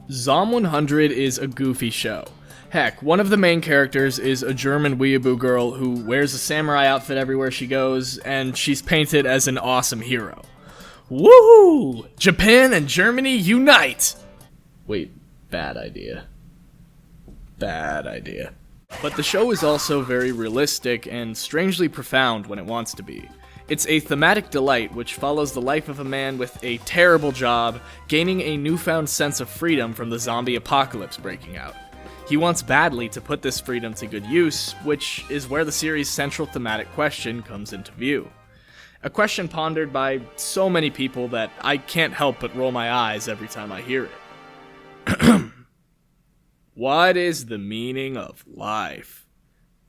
Zom 100 is a goofy show. Heck, one of the main characters is a German weeaboo girl who wears a samurai outfit everywhere she goes, and she's painted as an awesome hero. Woohoo! Japan and Germany unite! Wait, bad idea. Bad idea. But the show is also very realistic and strangely profound when it wants to be. It's a thematic delight which follows the life of a man with a terrible job, gaining a newfound sense of freedom from the zombie apocalypse breaking out. He wants badly to put this freedom to good use, which is where the series' central thematic question comes into view. A question pondered by so many people that I can't help but roll my eyes every time I hear it. What is the meaning of life?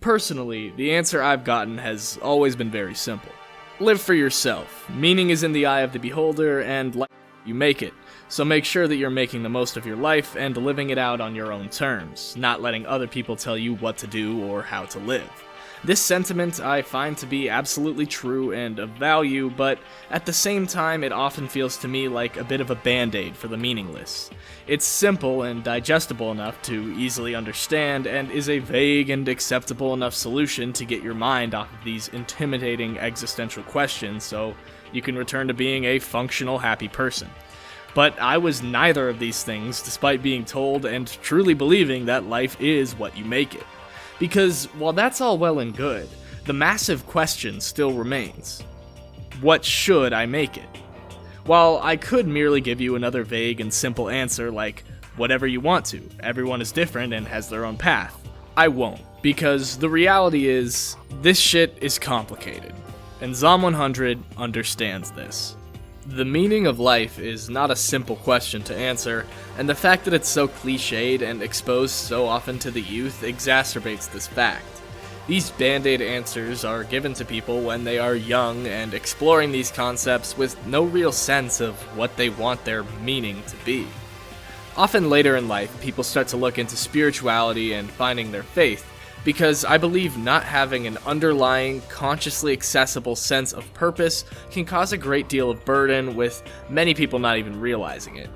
Personally, the answer I've gotten has always been very simple. Live for yourself. Meaning is in the eye of the beholder, and life you make it. So make sure that you're making the most of your life and living it out on your own terms, not letting other people tell you what to do or how to live. This sentiment I find to be absolutely true and of value, but at the same time it often feels to me like a bit of a band-aid for the meaningless. It's simple and digestible enough to easily understand, and is a vague and acceptable enough solution to get your mind off of these intimidating existential questions so you can return to being a functional, happy person. But I was neither of these things, despite being told and truly believing that life is what you make it. Because while that's all well and good, the massive question still remains. What should I make it? While I could merely give you another vague and simple answer like, whatever you want to, everyone is different and has their own path, I won't, because the reality is, this shit is complicated, and Zom 100 understands this. The meaning of life is not a simple question to answer, and the fact that it's so cliched and exposed so often to the youth exacerbates this fact. These band-aid answers are given to people when they are young and exploring these concepts with no real sense of what they want their meaning to be. Often later in life, people start to look into spirituality and finding their faith, because I believe not having an underlying, consciously accessible sense of purpose can cause a great deal of burden, with many people not even realizing it.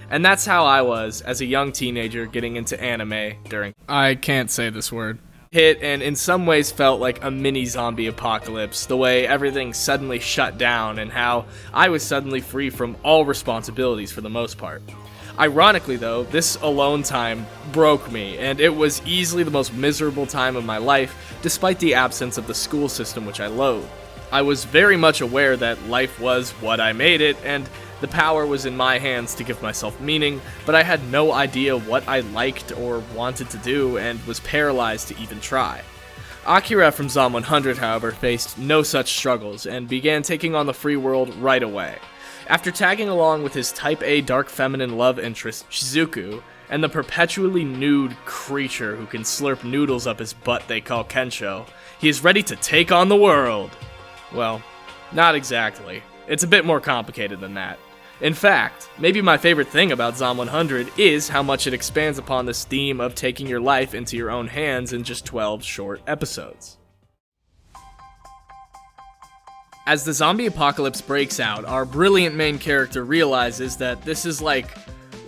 And that's how I was as a young teenager getting into anime during I can't say this word. Hit, and in some ways felt like a mini zombie apocalypse, the way everything suddenly shut down and how I was suddenly free from all responsibilities for the most part. Ironically though, this alone time broke me, and it was easily the most miserable time of my life, despite the absence of the school system which I loathed. I was very much aware that life was what I made it, and the power was in my hands to give myself meaning, but I had no idea what I liked or wanted to do, and was paralyzed to even try. Akira from Zom 100, however, faced no such struggles, and began taking on the free world right away. After tagging along with his Type A dark feminine love interest, Shizuka, and the perpetually nude creature who can slurp noodles up his butt they call Kencho, he is ready to take on the world. Well, not exactly. It's a bit more complicated than that. In fact, maybe my favorite thing about Zom 100 is how much it expands upon this theme of taking your life into your own hands in just 12 short episodes. As the zombie apocalypse breaks out, our brilliant main character realizes that this is like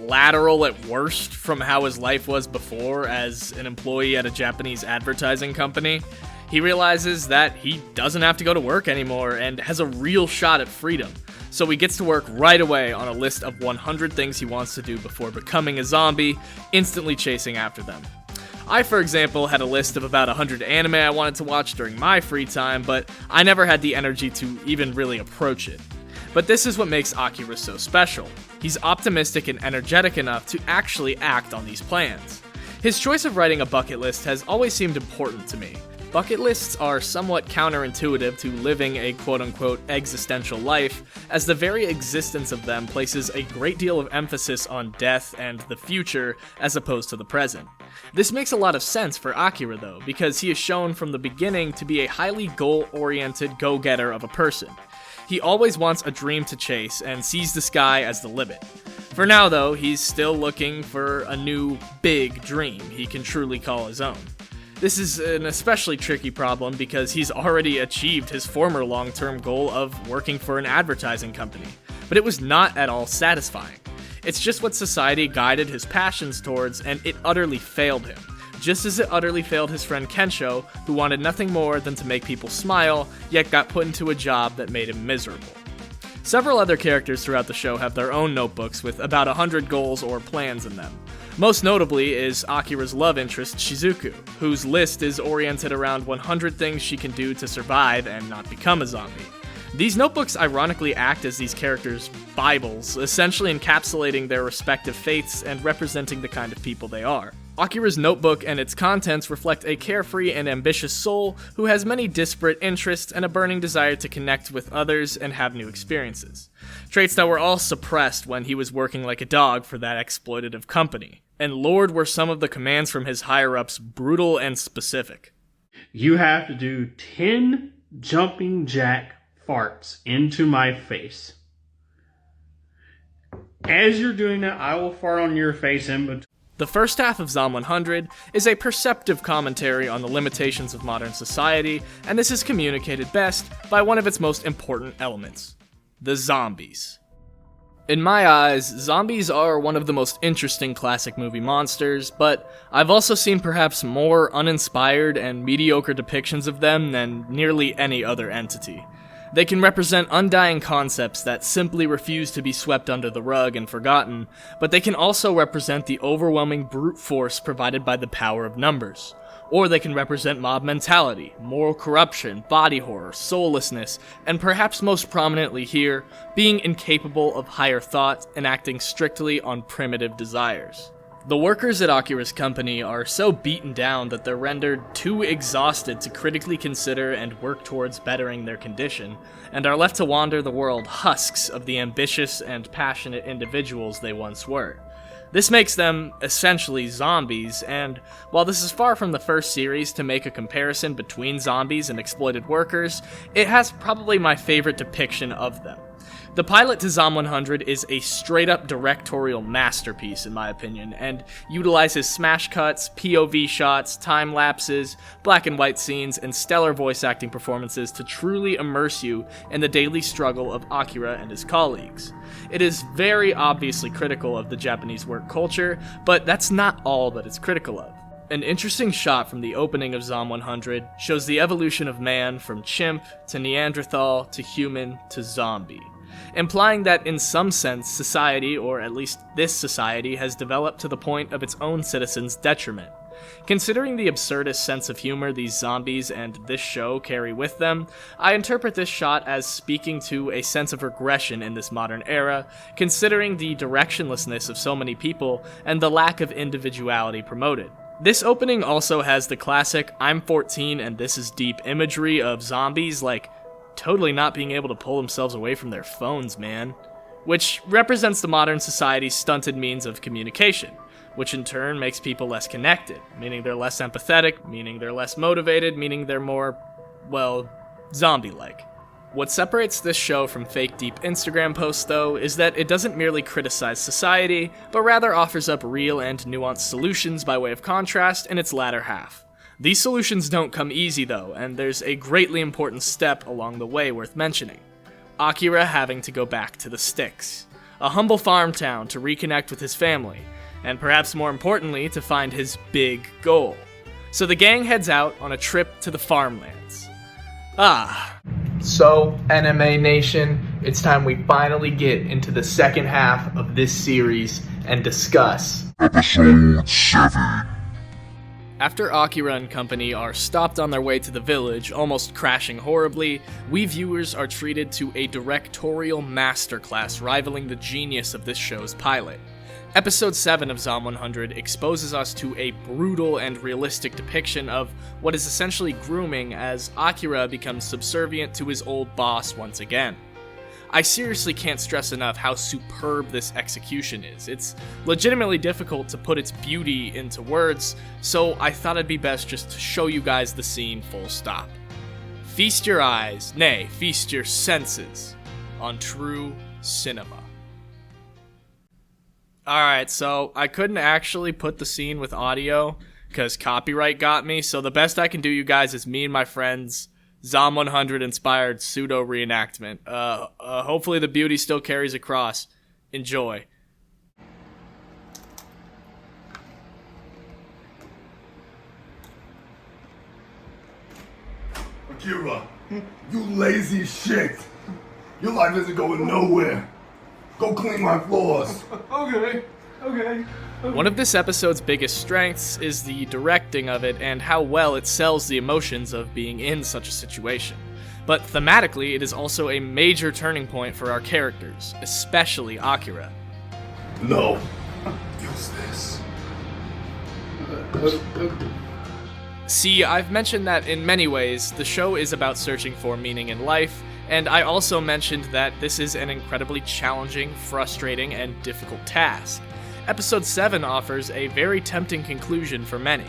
lateral at worst from how his life was before as an employee at a Japanese advertising company. He realizes that he doesn't have to go to work anymore and has a real shot at freedom. So he gets to work right away on a list of 100 things he wants to do before becoming a zombie, instantly chasing after them. I, for example, had a list of about 100 anime I wanted to watch during my free time, but I never had the energy to even really approach it. But this is what makes Akira so special. He's optimistic and energetic enough to actually act on these plans. His choice of writing a bucket list has always seemed important to me. Bucket lists are somewhat counterintuitive to living a quote-unquote existential life, as the very existence of them places a great deal of emphasis on death and the future as opposed to the present. This makes a lot of sense for Akira though, because he is shown from the beginning to be a highly goal-oriented go-getter of a person. He always wants a dream to chase and sees the sky as the limit. For now though, he's still looking for a new, big dream he can truly call his own. This is an especially tricky problem because he's already achieved his former long-term goal of working for an advertising company, but it was not at all satisfying. It's just what society guided his passions towards, and it utterly failed him. Just as it utterly failed his friend Kencho, who wanted nothing more than to make people smile, yet got put into a job that made him miserable. Several other characters throughout the show have their own notebooks with about 100 goals or plans in them. Most notably is Akira's love interest, Shizuka, whose list is oriented around 100 things she can do to survive and not become a zombie. These notebooks ironically act as these characters' Bibles, essentially encapsulating their respective faiths and representing the kind of people they are. Akira's notebook and its contents reflect a carefree and ambitious soul who has many disparate interests and a burning desire to connect with others and have new experiences. Traits that were all suppressed when he was working like a dog for that exploitative company. And Lord, were some of the commands from his higher-ups brutal and specific. You have to do 10 jumping jack farts into my face. As you're doing that, I will fart on your face in between. The first half of Zom 100 is a perceptive commentary on the limitations of modern society, and this is communicated best by one of its most important elements: the zombies. In my eyes, zombies are one of the most interesting classic movie monsters, but I've also seen perhaps more uninspired and mediocre depictions of them than nearly any other entity. They can represent undying concepts that simply refuse to be swept under the rug and forgotten, but they can also represent the overwhelming brute force provided by the power of numbers. Or they can represent mob mentality, moral corruption, body horror, soullessness, and perhaps most prominently here, being incapable of higher thought and acting strictly on primitive desires. The workers at Akira's company are so beaten down that they're rendered too exhausted to critically consider and work towards bettering their condition, and are left to wander the world husks of the ambitious and passionate individuals they once were. This makes them essentially zombies, and while this is far from the first series to make a comparison between zombies and exploited workers, it has probably my favorite depiction of them. The pilot to Zom 100 is a straight-up directorial masterpiece, in my opinion, and utilizes smash cuts, POV shots, time lapses, black and white scenes, and stellar voice acting performances to truly immerse you in the daily struggle of Akira and his colleagues. It is very obviously critical of the Japanese work culture, but that's not all that it's critical of. An interesting shot from the opening of Zom 100 shows the evolution of man from chimp to Neanderthal to human to zombie, implying that in some sense society, or at least this society, has developed to the point of its own citizens' detriment. Considering the absurdist sense of humor these zombies and this show carry with them, I interpret this shot as speaking to a sense of regression in this modern era, considering the directionlessness of so many people and the lack of individuality promoted. This opening also has the classic "I'm 14 and this is deep" imagery of zombies, like, totally not being able to pull themselves away from their phones, man. Which represents the modern society's stunted means of communication, which in turn makes people less connected, meaning they're less empathetic, meaning they're less motivated, meaning they're more, well, zombie-like. What separates this show from fake deep Instagram posts, though, is that it doesn't merely criticize society, but rather offers up real and nuanced solutions by way of contrast in its latter half. These solutions don't come easy, though, and there's a greatly important step along the way worth mentioning: Akira having to go back to the sticks, a humble farm town, to reconnect with his family, and perhaps more importantly, to find his big goal. So the gang heads out on a trip to the farmlands. So, NMA Nation, it's time we finally get into the second half of this series and discuss Episode 7. After Akira and company are stopped on their way to the village, almost crashing horribly, we viewers are treated to a directorial masterclass rivaling the genius of this show's pilot. Episode 7 of Zom 100 exposes us to a brutal and realistic depiction of what is essentially grooming as Akira becomes subservient to his old boss once again. I seriously can't stress enough how superb this execution is. It's legitimately difficult to put its beauty into words, so I thought it'd be best just to show you guys the scene full stop. Feast your eyes, nay, feast your senses on true cinema. Alright, so I couldn't actually put the scene with audio because copyright got me, so the best I can do, you guys, is me and my friends' Zom 100 inspired pseudo reenactment. Hopefully the beauty still carries across. Enjoy. Akira. You lazy shit. Your life isn't going nowhere. Go clean my floors. Okay. One of this episode's biggest strengths is the directing of it and how well it sells the emotions of being in such a situation. But thematically, it is also a major turning point for our characters, especially Akira. No. Use this. See, I've mentioned that in many ways, the show is about searching for meaning in life, and I also mentioned that this is an incredibly challenging, frustrating, and difficult task. Episode 7 offers a very tempting conclusion for many.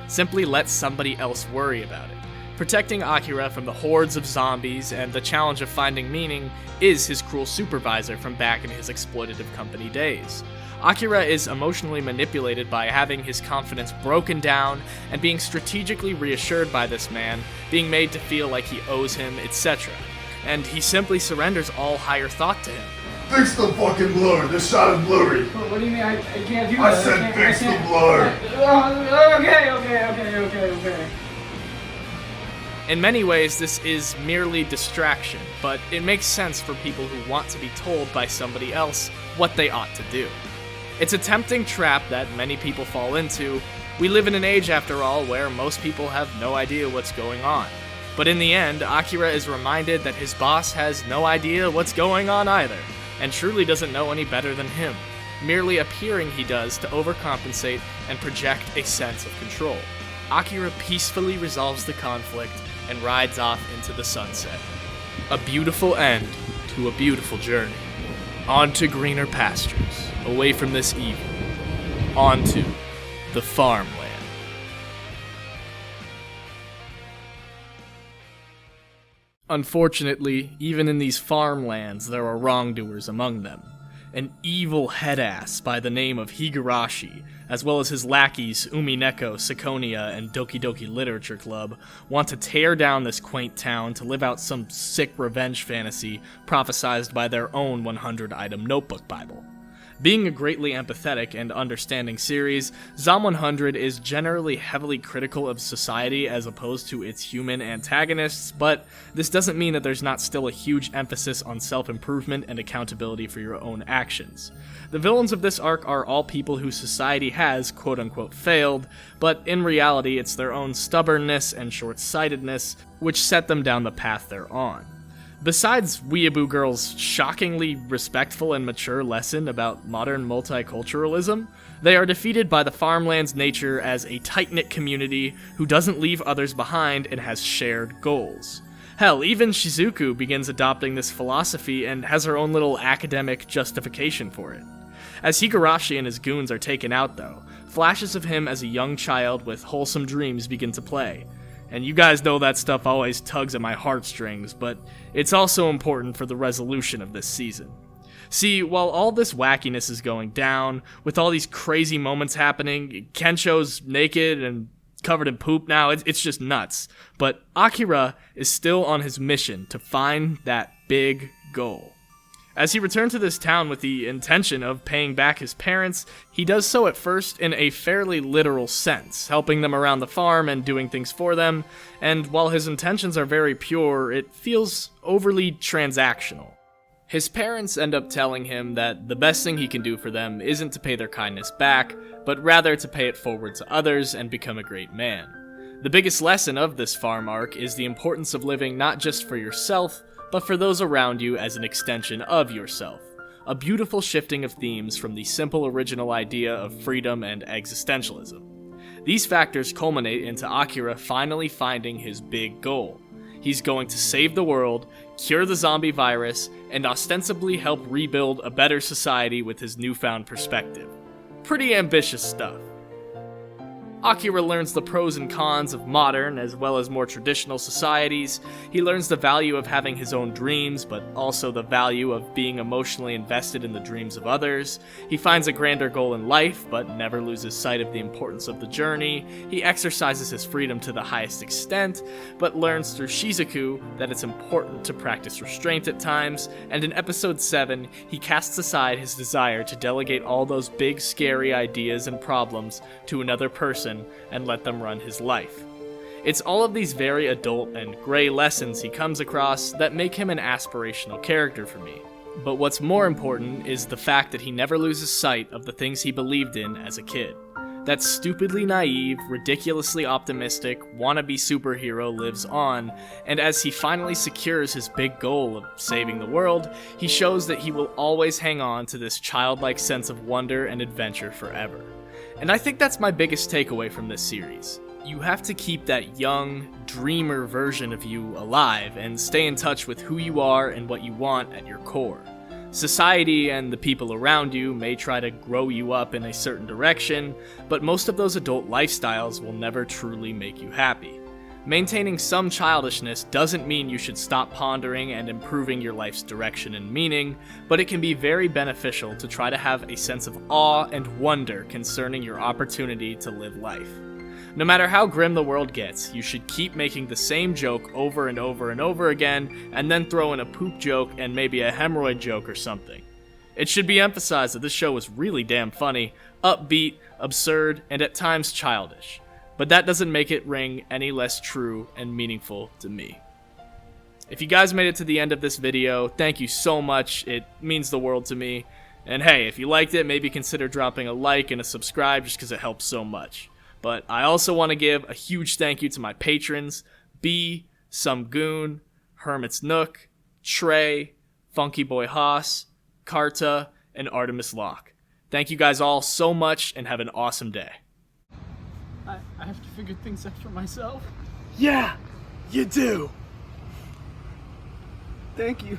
Simply let somebody else worry about it. Protecting Akira from the hordes of zombies and the challenge of finding meaning is his cruel supervisor from back in his exploitative company days. Akira is emotionally manipulated by having his confidence broken down and being strategically reassured by this man, being made to feel like he owes him, etc. And he simply surrenders all higher thought to him. Fix the fucking blur. This shot is blurry. What do you mean? I can't do that. I said fix the blur. Okay. In many ways, this is merely distraction, but it makes sense for people who want to be told by somebody else what they ought to do. It's a tempting trap that many people fall into. We live in an age, after all, where most people have no idea what's going on. But in the end, Akira is reminded that his boss has no idea what's going on either, and truly doesn't know any better than him, merely appearing he does to overcompensate and project a sense of control. Akira peacefully resolves the conflict and rides off into the sunset. A beautiful end to a beautiful journey. On to greener pastures, away from this evil. On to the farmland. Unfortunately, even in these farmlands, there are wrongdoers among them. An evil head-ass by the name of Higurashi, as well as his lackeys Umineko, Seconia, and Doki Doki Literature Club, want to tear down this quaint town to live out some sick revenge fantasy prophesized by their own 100-item notebook Bible. Being a greatly empathetic and understanding series, Zom 100 is generally heavily critical of society as opposed to its human antagonists, but this doesn't mean that there's not still a huge emphasis on self-improvement and accountability for your own actions. The villains of this arc are all people who society has, quote-unquote, failed, but in reality it's their own stubbornness and short-sightedness which set them down the path they're on. Besides Weeaboo Girl's shockingly respectful and mature lesson about modern multiculturalism, they are defeated by the farmland's nature as a tight-knit community who doesn't leave others behind and has shared goals. Hell, even Shizuka begins adopting this philosophy and has her own little academic justification for it. As Higurashi and his goons are taken out, though, flashes of him as a young child with wholesome dreams begin to play. And you guys know that stuff always tugs at my heartstrings, but it's also important for the resolution of this season. See, while all this wackiness is going down, with all these crazy moments happening, Kencho's naked and covered in poop now, it's just nuts. But Akira is still on his mission to find that big goal. As he returned to this town with the intention of paying back his parents, he does so at first in a fairly literal sense, helping them around the farm and doing things for them, and while his intentions are very pure, it feels overly transactional. His parents end up telling him that the best thing he can do for them isn't to pay their kindness back, but rather to pay it forward to others and become a great man. The biggest lesson of this farm arc is the importance of living not just for yourself, but for those around you as an extension of yourself. A beautiful shifting of themes from the simple original idea of freedom and existentialism. These factors culminate into Akira finally finding his big goal. He's going to save the world, cure the zombie virus, and ostensibly help rebuild a better society with his newfound perspective. Pretty ambitious stuff. Akira learns the pros and cons of modern as well as more traditional societies. He learns the value of having his own dreams, but also the value of being emotionally invested in the dreams of others. He finds a grander goal in life, but never loses sight of the importance of the journey. He exercises his freedom to the highest extent, but learns through Shizuka that it's important to practice restraint at times, and in episode 7, he casts aside his desire to delegate all those big, scary ideas and problems to another person and let them run his life. It's all of these very adult and gray lessons he comes across that make him an aspirational character for me. But what's more important is the fact that he never loses sight of the things he believed in as a kid. That stupidly naive, ridiculously optimistic, wannabe superhero lives on, and as he finally secures his big goal of saving the world, he shows that he will always hang on to this childlike sense of wonder and adventure forever. And I think that's my biggest takeaway from this series. You have to keep that young, dreamer version of you alive and stay in touch with who you are and what you want at your core. Society and the people around you may try to grow you up in a certain direction, but most of those adult lifestyles will never truly make you happy. Maintaining some childishness doesn't mean you should stop pondering and improving your life's direction and meaning, but it can be very beneficial to try to have a sense of awe and wonder concerning your opportunity to live life. No matter how grim the world gets, you should keep making the same joke over and over and over again, and then throw in a poop joke and maybe a hemorrhoid joke or something. It should be emphasized that this show was really damn funny, upbeat, absurd, and at times childish. But that doesn't make it ring any less true and meaningful to me. If you guys made it to the end of this video, thank you so much, it means the world to me. And hey, if you liked it, maybe consider dropping a like and a subscribe just because it helps so much. But I also want to give a huge thank you to my patrons, B, Some Goon, Hermit's Nook, Trey, Funky Boy Haas, Karta, and Artemis Locke. Thank you guys all so much and have an awesome day. I have to figure things out for myself. Yeah, you do. Thank you.